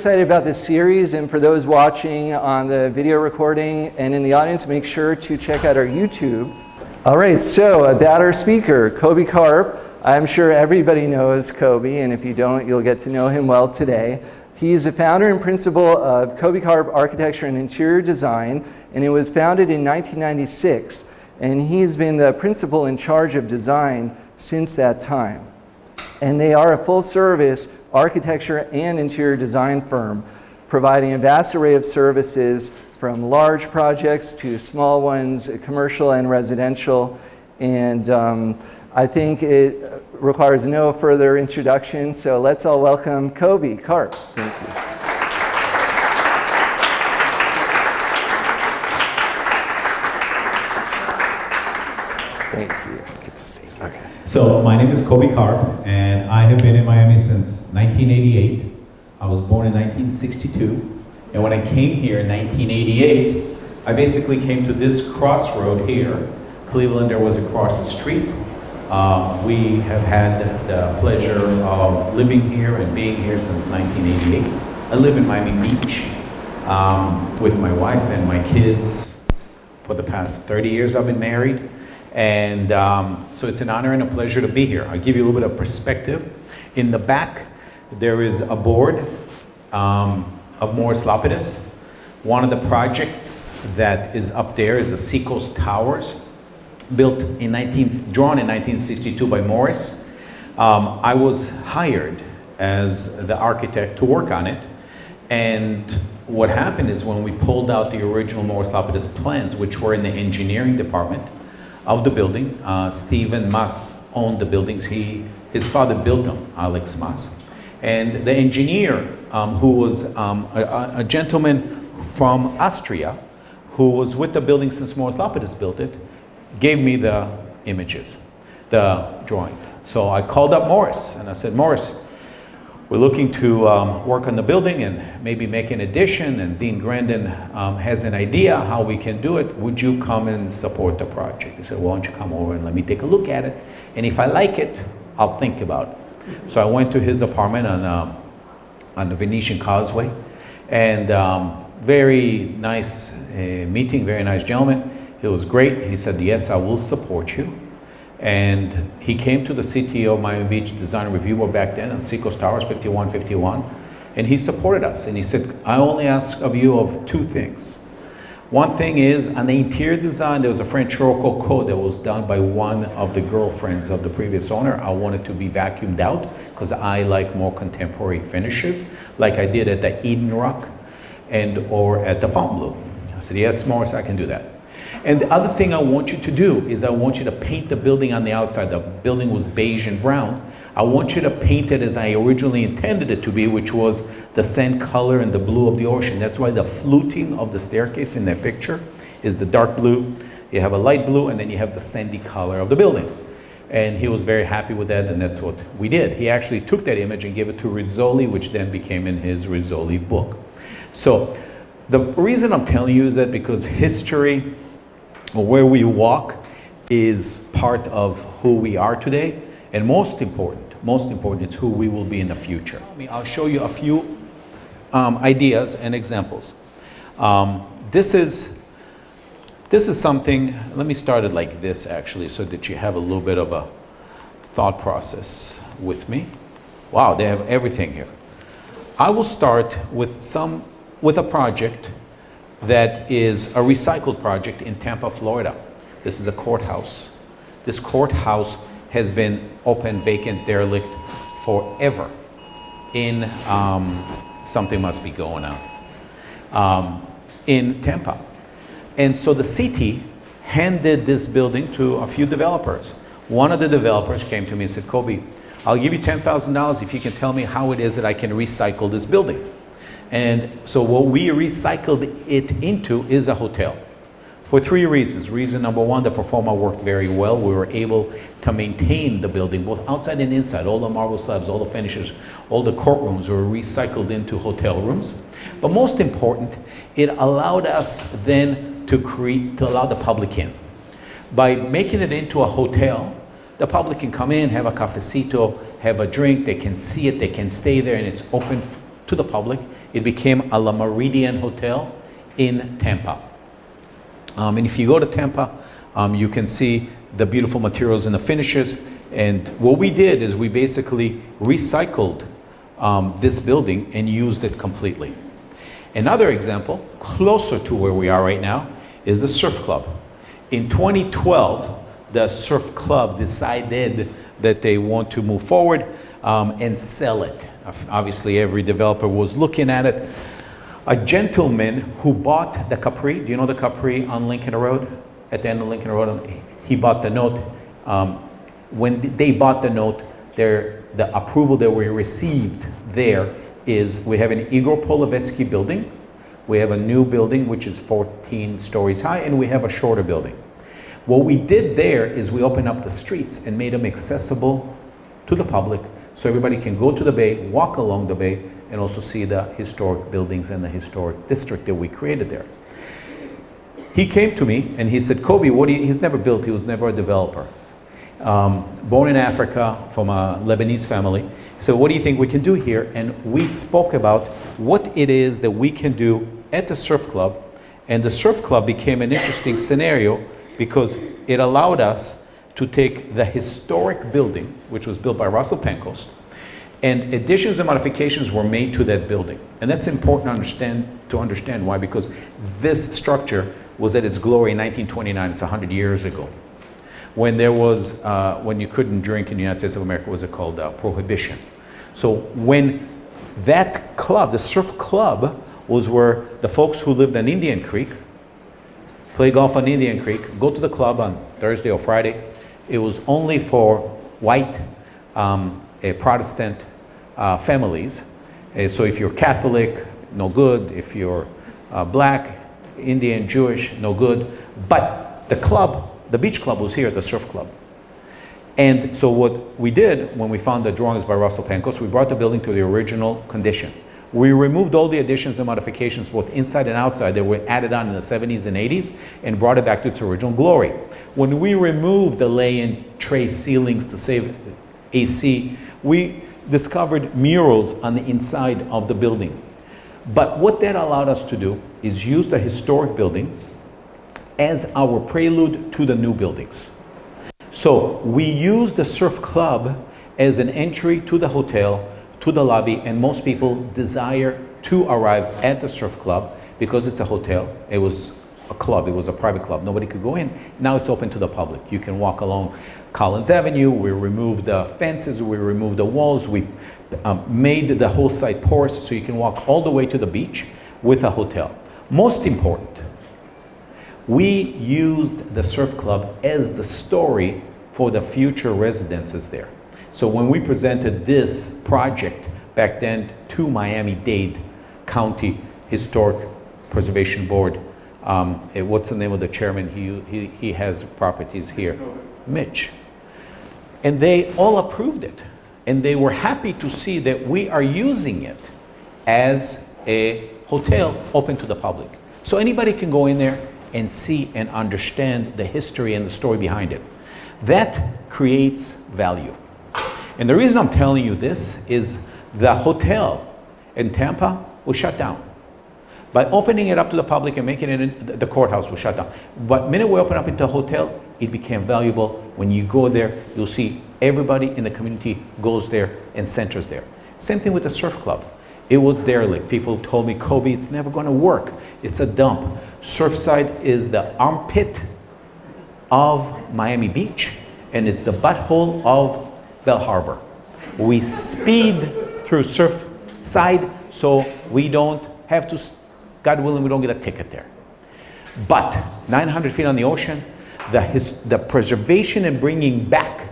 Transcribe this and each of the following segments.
excited about this series, and for those watching on the video recording and in the audience, make sure to check out our YouTube. All right, so about our speaker, Kobi Karp. I'm sure everybody knows Kobi, and if you don't, you'll get to know him well today. He's the founder and principal of Kobi Karp Architecture and Interior Design, and it was founded in 1996, and he's been the principal in charge of design since that time. And they are a full-service architecture and interior design firm, providing a vast array of services from large projects to small ones, commercial and residential. And I think it requires no further introduction, so let's all welcome Kobi Karp. Thank you. Thank you. Good to see you. Okay. So my name is Kobi Karp, and I have been in Miami since 1988. I was born in 1962, and when I came here in 1988, I basically came to this crossroad here. Cleveland, there was across the street. We have had the pleasure of living here and being here since 1988. I live in Miami Beach with my wife and my kids. For the past 30 years I've been married. And so it's an honor and a pleasure to be here. I'll give you a little bit of perspective. In the back, there is a board of Morris Lapidus. One of the projects that is up there is the Seacoast Towers, drawn in 1962 by Morris. I was hired as the architect to work on it. And what happened is when we pulled out the original Morris Lapidus plans, which were in the engineering department of the building, Stephen Mas owned the buildings. His father built them, Alex Mas. And the engineer, who was a gentleman from Austria, who was with the building since Morris Lapidus built it, gave me the images, the drawings. So I called up Morris and I said, Morris, we're looking to work on the building and maybe make an addition, and Dean Grandin has an idea how we can do it. Would you come and support the project? He said, why don't you come over and let me take a look at it, and if I like it, I'll think about it. So I went to his apartment on the Venetian Causeway, and very nice meeting, very nice gentleman. It was great. He said, yes, I will support you. And he came to the CTO of Miami Beach Design Review Board back then on Seacoast Towers, 5151, and he supported us. And he said, I only ask of you of two things. One thing is, on the interior design, there was a French Rococo that was done by one of the girlfriends of the previous owner. I wanted to be vacuumed out because I like more contemporary finishes, like I did at the Eden Rock or at the Fontainebleau. I said, yes, Morris, I can do that. And the other thing I want you to do is I want you to paint the building on the outside. The building was beige and brown. I want you to paint it as I originally intended it to be, which was the sand color and the blue of the ocean. That's why the fluting of the staircase in that picture is the dark blue. You have a light blue, and then you have the sandy color of the building. And he was very happy with that, and that's what we did. He actually took that image and gave it to Rizzoli, which then became in his Rizzoli book. So the reason I'm telling you is that because history, or where we walk, is part of who we are today, and most important, it's who we will be in the future. I'll show you a few ideas and examples. This is something, let me start it like this actually, so that you have a little bit of a thought process with me. Wow, they have everything here. I will start with a project that is a recycled project in Tampa, Florida. This is a courthouse. This courthouse has been open, vacant, derelict forever. Something must be going on in Tampa. And so the city handed this building to a few developers. One of the developers came to me and said, Kobi, I'll give you $10,000 if you can tell me how it is that I can recycle this building. And so what we recycled it into is a hotel for three reasons. Reason number one, the performer worked very well. We were able to maintain the building, both outside and inside. All the marble slabs, all the finishes, all the courtrooms were recycled into hotel rooms. But most important, it allowed us then to allow the public in. By making it into a hotel, the public can come in, have a cafecito, have a drink, they can see it, they can stay there, and it's open to the public. it became a La Meridian Hotel in Tampa. And if you go to Tampa, you can see the beautiful materials and the finishes. And what we did is we basically recycled this building and used it completely. Another example, closer to where we are right now, is the surf club. In 2012, the surf club decided that they want to move forward and sell it. Obviously, every developer was looking at it. A gentleman who bought the Capri, do you know the Capri on Lincoln Road? At the end of Lincoln Road, he bought the note. When they bought the note, the approval that we received there is we have an Igor Polovetsky building, we have a new building which is 14 stories high, and we have a shorter building. What we did there is we opened up the streets and made them accessible to the public so everybody can go to the bay, walk along the bay, and also see the historic buildings and the historic district that we created there. He came to me and he said, Kobi, he's never built, he was never a developer. Born in Africa from a Lebanese family. So what do you think we can do here? And we spoke about what it is that we can do at the surf club. And the surf club became an interesting scenario because it allowed us to take the historic building, which was built by Russell Pancoast, and additions and modifications were made to that building. And that's important to understand why, because this structure was at its glory in 1929, it's 100 years ago. When there was, when you couldn't drink in the United States of America, what was it called? Prohibition. So when that club, the surf club, was where the folks who lived on Indian Creek, play golf on Indian Creek, go to the club on Thursday or Friday. It was only for white Protestant families. So if you're Catholic, no good. If you're black, Indian, Jewish, no good. But the club, the beach club was here, the surf club. And so what we did when we found the drawings by Russell Pancoast, we brought the building to the original condition. We removed all the additions and modifications, both inside and outside, that were added on in the 70s and 80s, and brought it back to its original glory. When we removed the lay-in tray ceilings to save AC, we discovered murals on the inside of the building. But what that allowed us to do is use the historic building as our prelude to the new buildings. So we use the surf club as an entry to the hotel, to the lobby, and most people desire to arrive at the surf club because it's a hotel. It was a club, it was a private club. Nobody could go in. Now it's open to the public. You can walk along Collins Avenue. We removed the fences, we removed the walls, we made the whole site porous so you can walk all the way to the beach with a hotel. Most important, we used the surf club as the story for the future residences there. So when we presented this project back then to Miami-Dade County Historic Preservation Board, what's the name of the chairman? He has properties here. Mitch. And they all approved it. And they were happy to see that we are using it as a hotel open to the public. So anybody can go in there and see and understand the history and the story behind it. That creates value. And the reason I'm telling you this is the hotel in Tampa was shut down. By opening it up to the public and making it the courthouse was shut down. But the minute we open up into a hotel, it became valuable. When you go there, you'll see everybody in the community goes there and centers there. Same thing with the surf club. It was derelict. People told me, Kobi, it's never going to work. It's a dump. Surfside is the armpit of Miami Beach, and it's the butthole of Bell Harbor. We speed through Surfside so we don't have to, God willing, we don't get a ticket there. But 900 feet on the ocean, the preservation and bringing back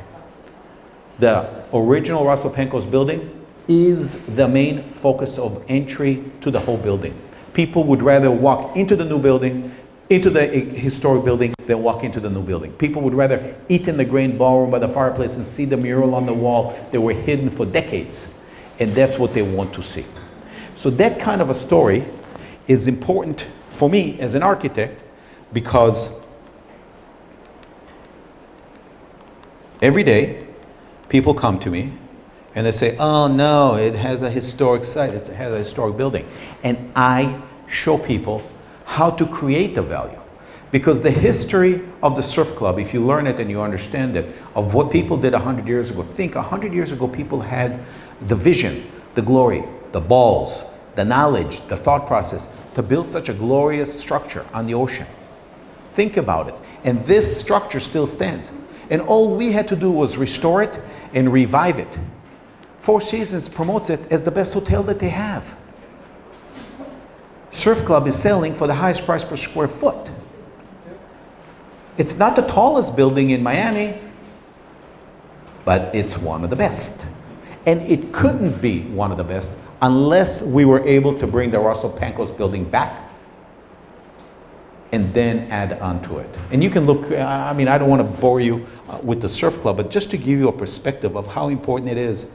the original Russell Pancoast building is the main focus of entry to the whole building. People would rather walk into the new building, into the historic building, than walk into the new building. People would rather eat in the grand ballroom by the fireplace and see the mural on the wall that were hidden for decades. And that's what they want to see. So that kind of a story is important for me as an architect, because every day people come to me And they say, oh no, it has a historic site, it has a historic building. And I show people how to create the value. Because the history of the surf club, if you learn it and you understand it, of what people did 100 years ago, think 100 years ago people had the vision, the glory, the balls, the knowledge, the thought process to build such a glorious structure on the ocean. Think about it. And this structure still stands. And all we had to do was restore it and revive it. Four Seasons promotes it as the best hotel that they have. Surf Club is selling for the highest price per square foot. It's not the tallest building in Miami, but it's one of the best. And it couldn't be one of the best unless we were able to bring the Russell Panko's building back and then add on to it. And you can look, I mean, I don't want to bore you with the surf club, but just to give you a perspective of how important it is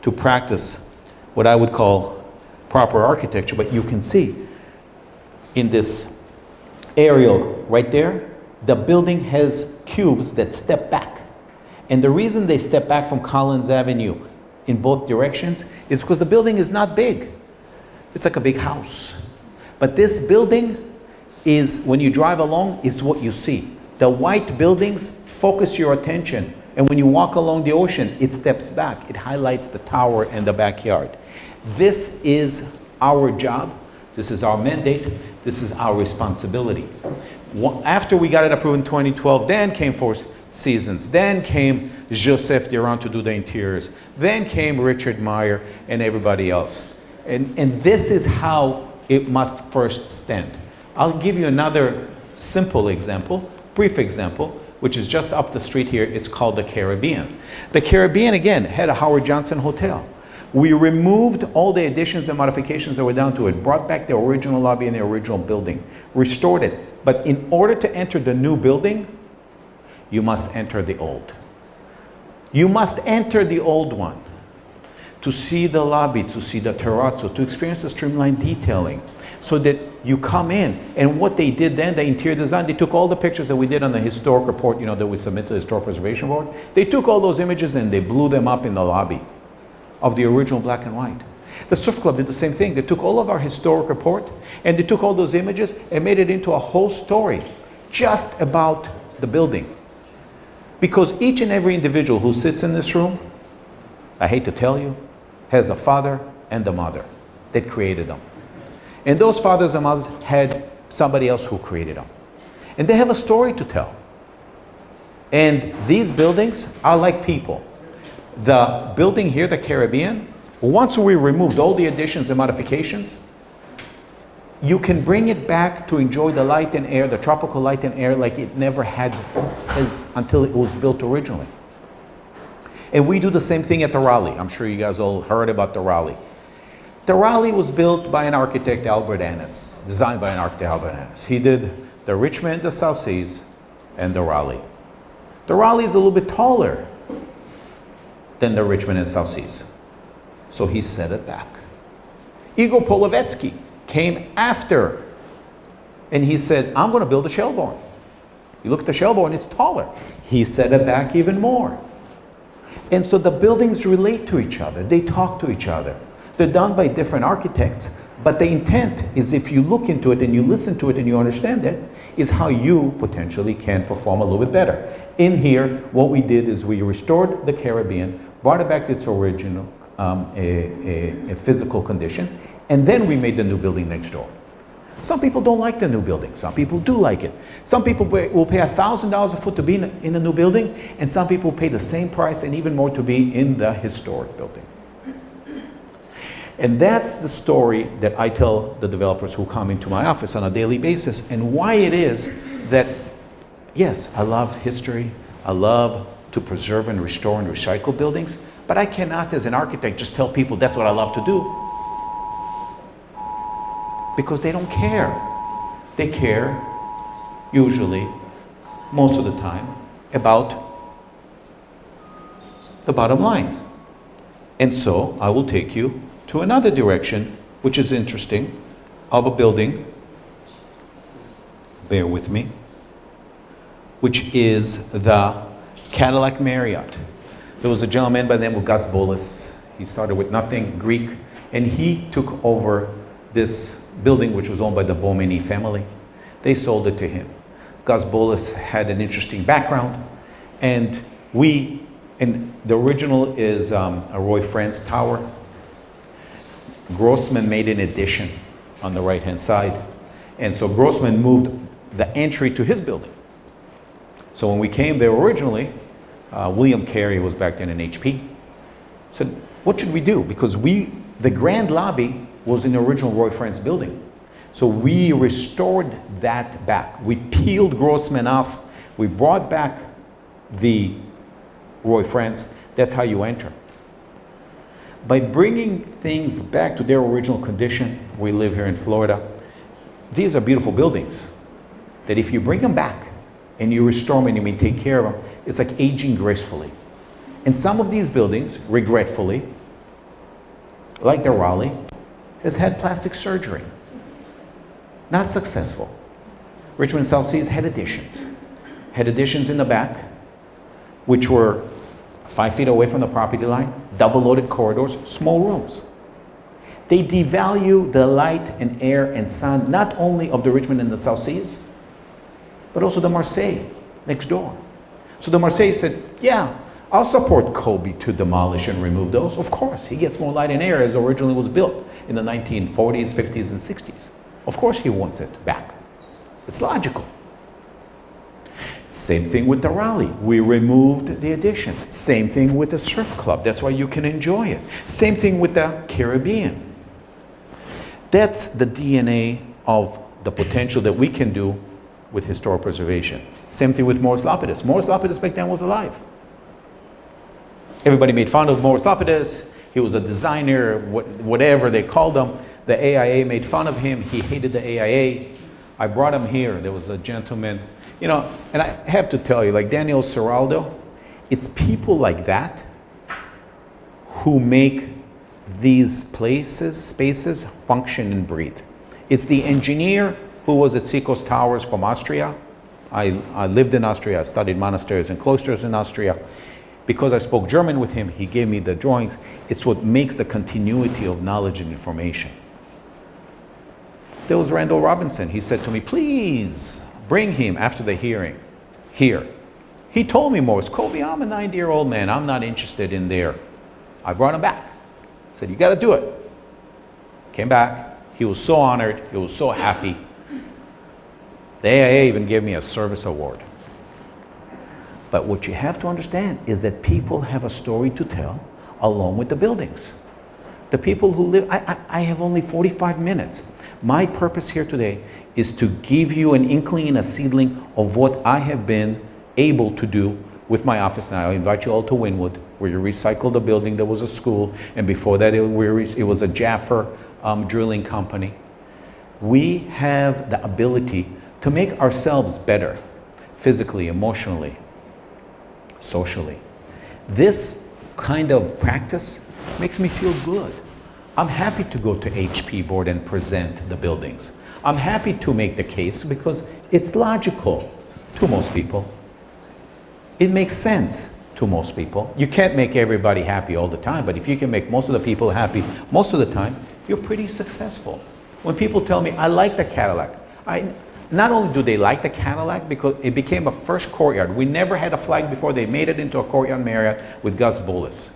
to practice what I would call proper architecture. But you can see in this aerial right there, the building has cubes that step back. And the reason they step back from Collins Avenue in both directions is because the building is not big. It's like a big house. But this building is, when you drive along, is what you see. The white buildings focus your attention. And when you walk along the ocean, it steps back. It highlights the tower and the backyard. This is our job. This is our mandate. This is our responsibility. After we got it approved in 2012, then came Four Seasons. Then came Joseph Durand to do the interiors. Then came Richard Meyer and everybody else. And this is how it must first stand. I'll give you another simple example, brief example, which is just up the street here. It's called the Caribbean. The Caribbean, again, had a Howard Johnson hotel. We removed all the additions and modifications that were done to it, brought back the original lobby and the original building, restored it. But in order to enter the new building, you must enter the old. You must enter the old one to see the lobby, to see the terrazzo, to experience the streamlined detailing, so that you come in. And what they did then, the interior design, they took all the pictures that we did on the historic report, you know, that we submitted to the Historic Preservation Board. They took all those images and they blew them up in the lobby of the original black and white. The Surf Club did the same thing. They took all of our historic report and they took all those images and made it into a whole story just about the building. Because each and every individual who sits in this room, I hate to tell you, has a father and a mother that created them. And those fathers and mothers had somebody else who created them. And they have a story to tell. And these buildings are like people. The building here, the Caribbean, once we removed all the additions and modifications, you can bring it back to enjoy the light and air, the tropical light and air, like it never had until it was built originally. And we do the same thing at the Raleigh. I'm sure you guys all heard about the Raleigh. The Raleigh was built by an architect, Albert Annis, designed by an architect, Albert Annis. He did the Richmond, the South Seas, and the Raleigh. The Raleigh is a little bit taller than the Richmond and South Seas. So he set it back. Igor Polovetsky came after, and he said, I'm going to build a Shelbourne. You look at the Shelbourne, it's taller. He set it back even more. And so the buildings relate to each other. They talk to each other. They're done by different architects, but the intent is, if you look into it and you listen to it and you understand it, is how you potentially can perform a little bit better. In here, what we did is we restored the Caribbean, brought it back to its original a physical condition, and then we made the new building next door. Some people don't like the new building. Some people do like it. Some people will pay $1,000 a foot to be in the new building, and some people pay the same price and even more to be in the historic building. And that's the story that I tell the developers who come into my office on a daily basis, and why it is that, yes, I love history. I love to preserve and restore and recycle buildings, but I cannot, as an architect, just tell people that's what I love to do. Because they don't care. They care, usually, most of the time, about the bottom line. And so I will take you to another direction, which is interesting, of a building, bear with me, which is the Cadillac Marriott. There was a gentleman by the name of Gus Bullis. He started with nothing, Greek, and he took over this building, which was owned by the Bomeni family. They sold it to him. Gus Bullis had an interesting background, and the original is a Roy France tower. Grossman made an addition on the right-hand side, and so Grossman moved the entry to his building. So when we came there originally, William Carey was back then in HP. Said, what should we do? Because the grand lobby was in the original Roy France building. So we restored that back. We peeled Grossman off. We brought back the Roy France. That's how you enter. By bringing things back to their original condition, we live here in Florida. These are beautiful buildings that if you bring them back and you restore them and you may take care of them, it's like aging gracefully. And some of these buildings, regretfully, like the Raleigh, has had plastic surgery. Not successful. Richmond South Seas had additions. Had additions in the back, which were 5 feet away from the property line, double-loaded corridors, small rooms. They devalue the light and air and sound, not only of the Richmond and the South Seas, but also the Marseille next door. So the Marseille said, yeah, I'll support Kobi to demolish and remove those. Of course, he gets more light and air as originally was built in the 1940s, 50s, and 60s. Of course he wants it back. It's logical. Same thing with the Raleigh. We removed the additions. Same thing with the surf club. That's why you can enjoy it. Same thing with the Caribbean. That's the DNA of the potential that we can do with historic preservation. Same thing with Morris Lapidus. Morris Lapidus back then was alive. Everybody made fun of Morris Lapidus. He was a designer, whatever they called him. The AIA made fun of him. He hated the AIA. I brought him here. There was a gentleman, you know, and I have to tell you, like Daniel Seraldo, it's people like that who make these spaces function and breathe. It's the engineer who was at Seacoast Towers from Austria. I lived in Austria. I studied monasteries and cloisters in Austria. Because I spoke German with him, he gave me the drawings. It's what makes the continuity of knowledge and information. There was Randall Robinson. He said to me, please bring him after the hearing here. He told me, Morris, Kobi, I'm a 90-year-old man. I'm not interested in there. I brought him back. Said, you got to do it. Came back. He was so honored. He was so happy. The AIA even gave me a service award. But what you have to understand is that people have a story to tell along with the buildings. The people who live, I have only 45 minutes. My purpose here today is to give you an inkling and a seedling of what I have been able to do with my office now. I invite you all to Wynwood, where you recycled a building that was a school, and before that it was a Jaffer drilling company. We have the ability to make ourselves better, physically, emotionally, socially. This kind of practice makes me feel good. I'm happy to go to HP board and present the buildings. I'm happy to make the case because it's logical to most people. It makes sense to most people. You can't make everybody happy all the time, but if you can make most of the people happy most of the time, you're pretty successful. When people tell me, I like the Cadillac, not only do they like the Cadillac because it became a first courtyard. We never had a flag before. They made it into a courtyard Marriott with Gus Bullis.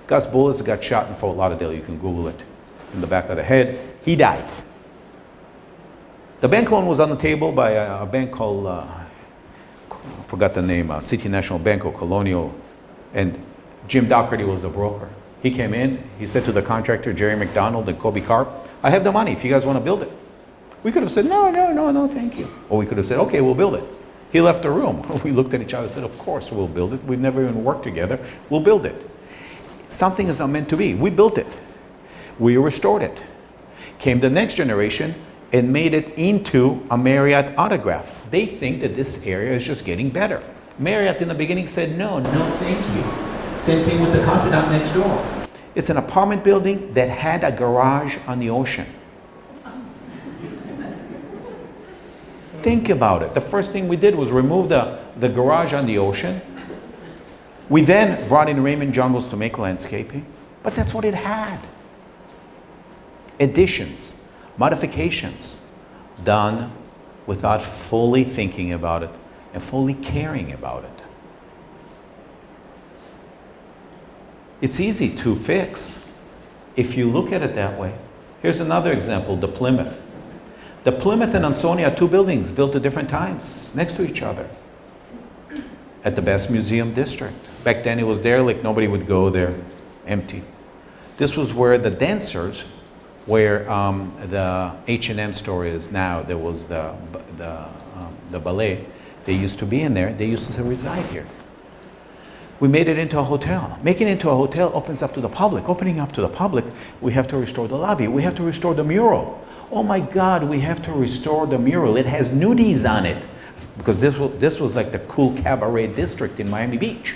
Gus Bullis got shot in Fort Lauderdale. You can Google it. In the back of the head. He died. The bank loan was on the table by a bank called, I forgot the name, City National Bank or Colonial. And Jim Dougherty was the broker. He came in. He said to the contractor, Jerry McDonald and Kobi Karp, I have the money if you guys want to build it. We could have said, no, thank you. Or we could have said, okay, we'll build it. He left the room. We looked at each other and said, of course we'll build it. We've never even worked together. We'll build it. Something is not meant to be. We built it. We restored it. Came the next generation and made it into a Marriott Autograph. They think that this area is just getting better. Marriott in the beginning said, no, thank you. Same thing with the Confidant next door. It's an apartment building that had a garage on the ocean. Think about it. The first thing we did was remove the garage on the ocean. We then brought in Raymond Jungles to make landscaping. But that's what it had. Additions, modifications, done without fully thinking about it and fully caring about it. It's easy to fix if you look at it that way. Here's another example, the Plymouth. The Plymouth and Ansonia are two buildings built at different times, next to each other, at the Best Museum District. Back then it was derelict, nobody would go there, empty. This was where the dancers, where the H&M store is now, there was the ballet, they used to be in there, they used to reside here. We made it into a hotel. Making it into a hotel opens up to the public. Opening up to the public, we have to restore the lobby. We have to restore the mural. Oh my God, we have to restore the mural. It has nudies on it. Because this was like the cool cabaret district in Miami Beach.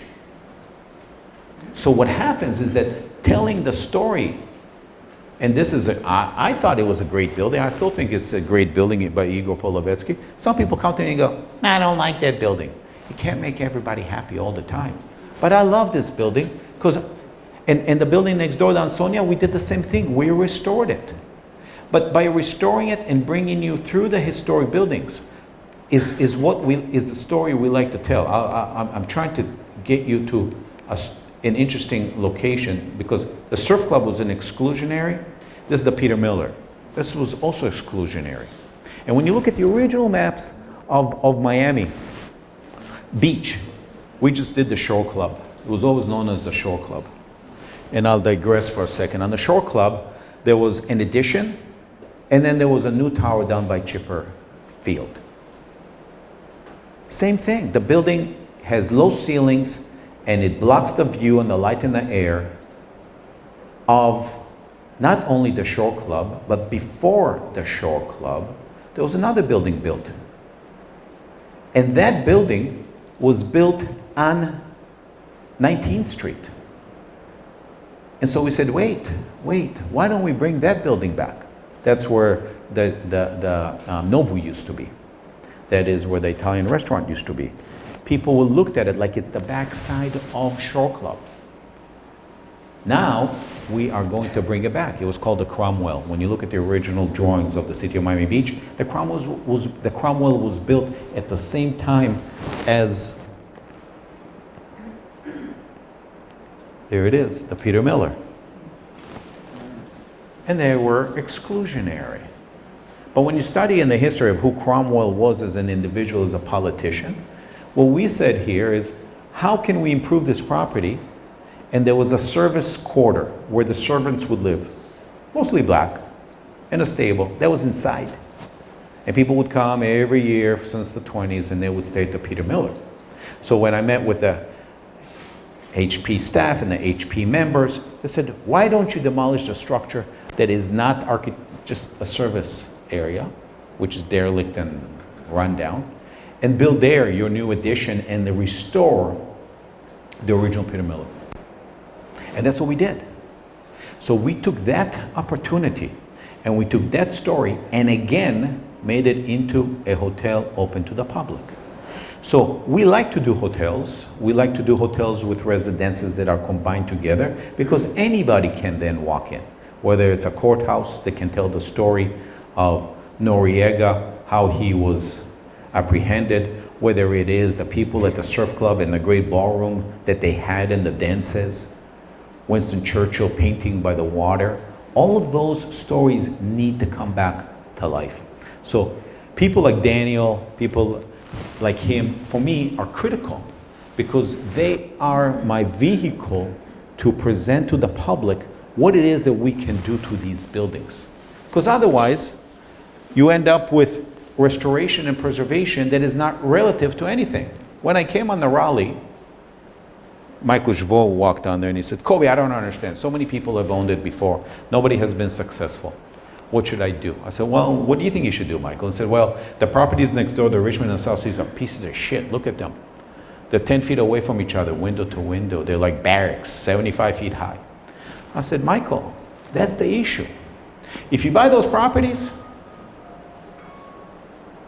So what happens is that telling the story, and this is, I thought it was a great building. I still think it's a great building by Igor Polovetsky. Some people come to me and go, I don't like that building. You can't make everybody happy all the time. But I love this building because, and the building next door down Sonia, we did the same thing. We restored it. But by restoring it and bringing you through the historic buildings is the story we like to tell. I'm trying to get you to an interesting location because the surf club was an exclusionary. This is the Peter Miller. This was also exclusionary. And when you look at the original maps of Miami Beach, we just did the Shore Club. It was always known as the Shore Club. And I'll digress for a second. On the Shore Club, there was an addition, and then there was a new tower down by Chipper Field. Same thing. The building has low ceilings, and it blocks the view and the light and the air of not only the Shore Club, but before the Shore Club, there was another building built. And that building was built on 19th Street. And so we said, wait, why don't we bring that building back? That's where the Nobu used to be. That is where the Italian restaurant used to be. People will look at it like it's the backside of Shore Club. Now, we are going to bring it back. It was called the Cromwell. When you look at the original drawings of the city of Miami Beach, the Cromwell was built at the same time as, there it is, the Peter Miller. And they were exclusionary. But when you study in the history of who Cromwell was as an individual, as a politician, what we said here is, how can we improve this property? And there was a service quarter where the servants would live, mostly black, in a stable that was inside. And people would come every year since the 20s and they would stay at the Peter Miller. So when I met with the HP staff and the HP members, they said, why don't you demolish the structure that is not just a service area, which is derelict and run down, and build there your new addition and restore the original Peter Miller. And that's what we did. So we took that opportunity and we took that story and again made it into a hotel open to the public. So we like to do hotels. We like to do hotels with residences that are combined together because anybody can then walk in. Whether it's a courthouse that can tell the story of Noriega, how he was apprehended, whether it is the people at the surf club and the great ballroom that they had in the dances, Winston Churchill painting by the water, all of those stories need to come back to life. So people like Daniel, people like him, for me, are critical because they are my vehicle to present to the public what it is that we can do to these buildings. Because otherwise, you end up with restoration and preservation that is not relative to anything. When I came on the Raleigh, Michael Jvo walked on there and he said, Kobi, I don't understand. So many people have owned it before. Nobody has been successful. What should I do? I said, well, what do you think you should do, Michael? And he said, well, the properties next door, the Richmond and South Seas, are pieces of shit. Look at them. They're 10 feet away from each other, window to window. They're like barracks, 75 feet high. I said, Michael, that's the issue. If you buy those properties,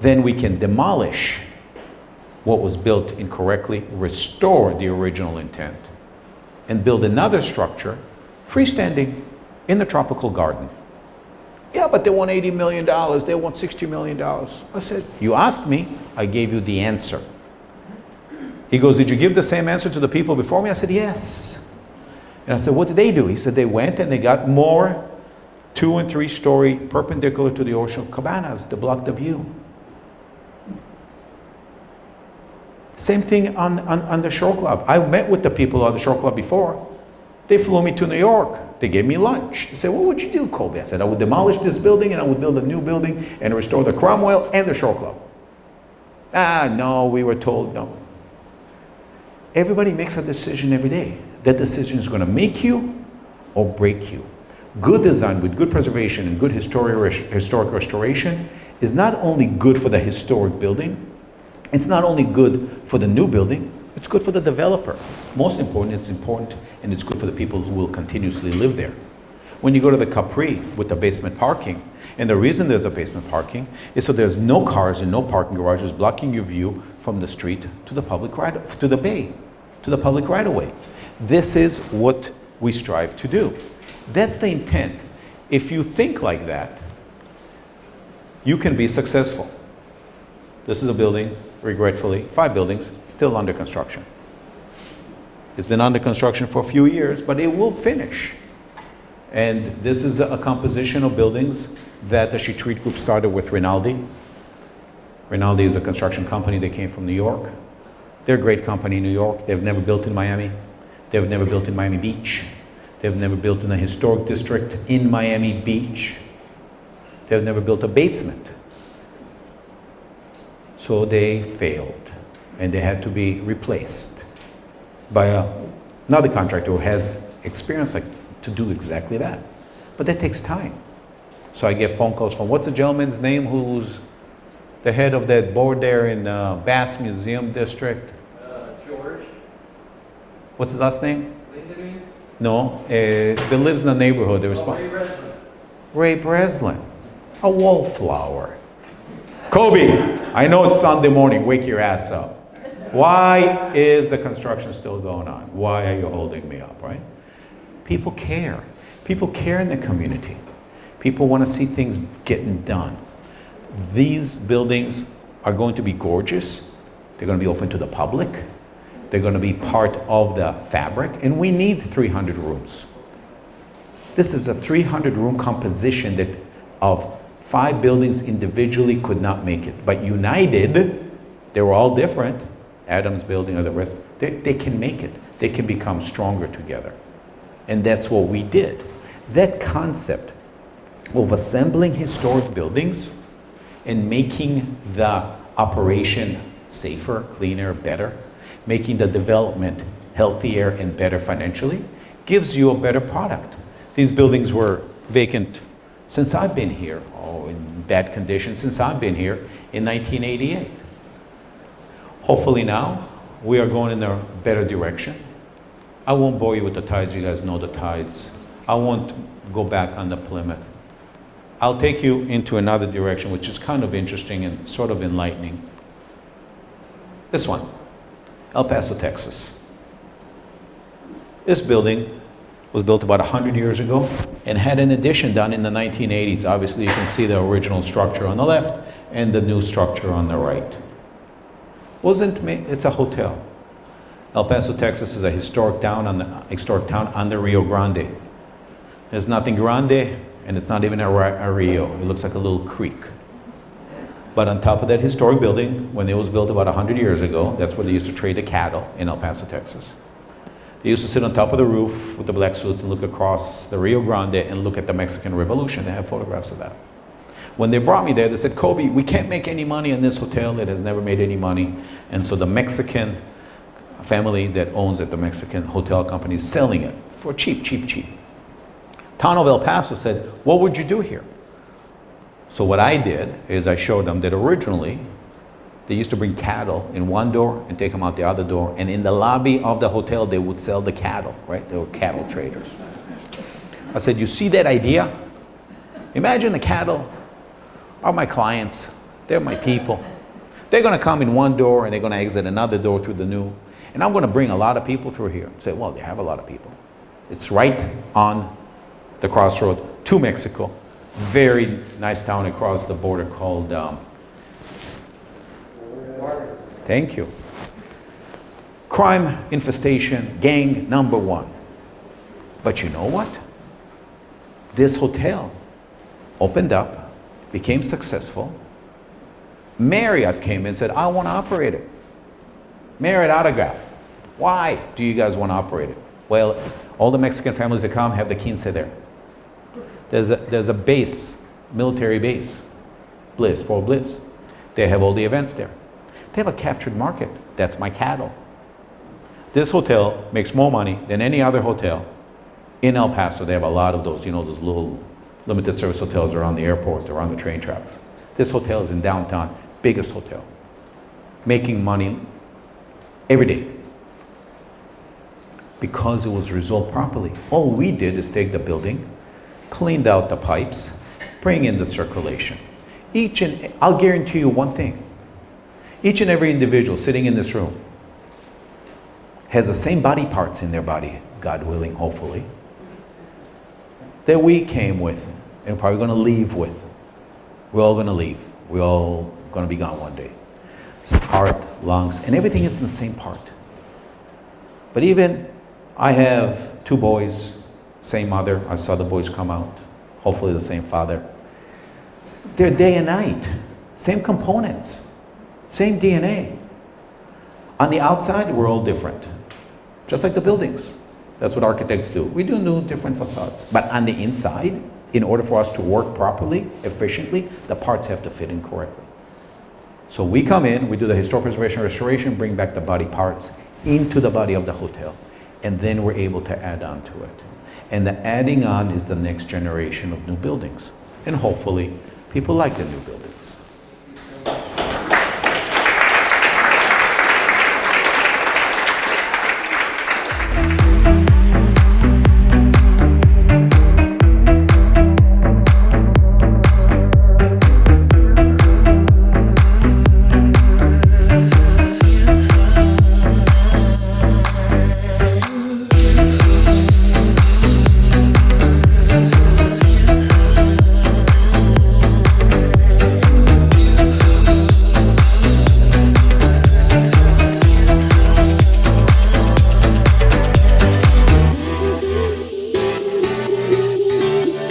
then we can demolish what was built incorrectly, restore the original intent, and build another structure freestanding in the tropical garden. Yeah, but they want $80 million, they want $60 million. I said, you asked me, I gave you the answer. He goes, did you give the same answer to the people before me? I said, yes. And I said, what did they do? He said, they went and they got more 2- and 3-story perpendicular to the ocean cabanas to block the view. Same thing on the Shore Club. I met with the people on the Shore Club before. They flew me to New York. They gave me lunch. They said, what would you do, Kobi? I said, I would demolish this building and I would build a new building and restore the Cromwell and the Shore Club. Ah, no, we were told no. Everybody makes a decision every day. That decision is going to make you or break you. Good design with good preservation and good historic restoration is not only good for the historic building, it's not only good for the new building, it's good for the developer. Most important, it's important and it's good for the people who will continuously live there. When you go to the Capri with the basement parking, and the reason there's a basement parking is so there's no cars and no parking garages blocking your view from the street to the public right, to the bay, to the public right of way. This is what we strive to do. That's the intent. If you think like that, you can be successful. This is a building, regretfully, 5 buildings, still under construction. It's been under construction for a few years, but it will finish. And this is a composition of buildings that the Sheet Group started with Rinaldi. Rinaldi is a construction company that came from New York. They're a great company in New York. They've never built in Miami. They've never built in Miami Beach. They've never built in a historic district in Miami Beach. They've never built a basement. So they failed, and they had to be replaced by another contractor who has experience to do exactly that. But that takes time. So I get phone calls from, what's the gentleman's name who's the head of that board there in Bass Museum District? George. What's his last name? Lindeney. No, that lives in the neighborhood. Ray Breslin. Ray Breslin, a wallflower. Kobi, I know it's Sunday morning, wake your ass up. Why is the construction still going on? Why are you holding me up, right? People care. People care in the community. People want to see things getting done. These buildings are going to be gorgeous. They're going to be open to the public. They're going to be part of the fabric, and we need 300 rooms. This is a 300-room composition that of 5 buildings individually could not make it. But united, they were all different. Adams building or the rest, they can make it. They can become stronger together. And that's what we did. That concept of assembling historic buildings and making the operation safer, cleaner, better, making the development healthier and better financially, gives you a better product. These buildings were vacant since I've been here, or in bad condition since I've been here in 1988. Hopefully now, we are going in a better direction. I won't bore you with the tides, you guys know the tides. I won't go back on the Plymouth. I'll take you into another direction, which is kind of interesting and sort of enlightening. This one, El Paso, Texas. This building was built about 100 years ago and had an addition done in the 1980s. Obviously, you can see the original structure on the left and the new structure on the right. It's a hotel. El Paso, Texas is a historic town on the Rio Grande. There's nothing grande, and it's not even a rio. It looks like a little creek. But on top of that historic building, when it was built about 100 years ago, that's where they used to trade the cattle in El Paso, Texas. They used to sit on top of the roof with the black suits and look across the Rio Grande and look at the Mexican Revolution. They have photographs of that. When they brought me there, they said, Kobi, we can't make any money in this hotel. It has never made any money. And so the Mexican family that owns it, the Mexican hotel company, is selling it for cheap, cheap, cheap. Town of El Paso said, what would you do here? So what I did is I showed them that originally they used to bring cattle in one door and take them out the other door. And in the lobby of the hotel, they would sell the cattle, right? They were cattle traders. I said, you see that idea? Imagine the cattle are my clients. They're my people. They're going to come in one door and they're going to exit another door through the new. And I'm going to bring a lot of people through here. Say, well, they have a lot of people. It's right on the crossroad to Mexico. Very nice town across the border called, thank you. Crime infestation, gang number one. But you know what? This hotel opened up, became successful. Marriott came and said, I want to operate it. Marriott autograph. Why do you guys want to operate it? Well, all the Mexican families that come have the quince there. There's a base, military base, Fort Bliss. They have all the events there. They have a captured market. That's my cattle. This hotel makes more money than any other hotel in El Paso. They have a lot of those, those little limited service hotels around the airport, around the train tracks. This hotel is in downtown, biggest hotel, making money every day because it was resolved properly. All we did is take the building, cleaned out the pipes, bring in the circulation. I'll guarantee you one thing, each and every individual sitting in this room has the same body parts in their body, God willing, hopefully, that we came with and probably going to leave with. We're all going to leave. We're all going to be gone one day. So heart, lungs, and everything is in the same part. But even I have 2 boys, same mother. I saw the boys come out, hopefully the same father. They're day and night, same components, same DNA. On the outside, we're all different, just like the buildings. That's what architects do. We do different facades. But on the inside, in order for us to work properly, efficiently, the parts have to fit in correctly. So we come in, we do the historic preservation restoration, bring back the body parts into the body of the hotel, and then we're able to add on to it. And the adding on is the next generation of new buildings. And hopefully, people like the new buildings.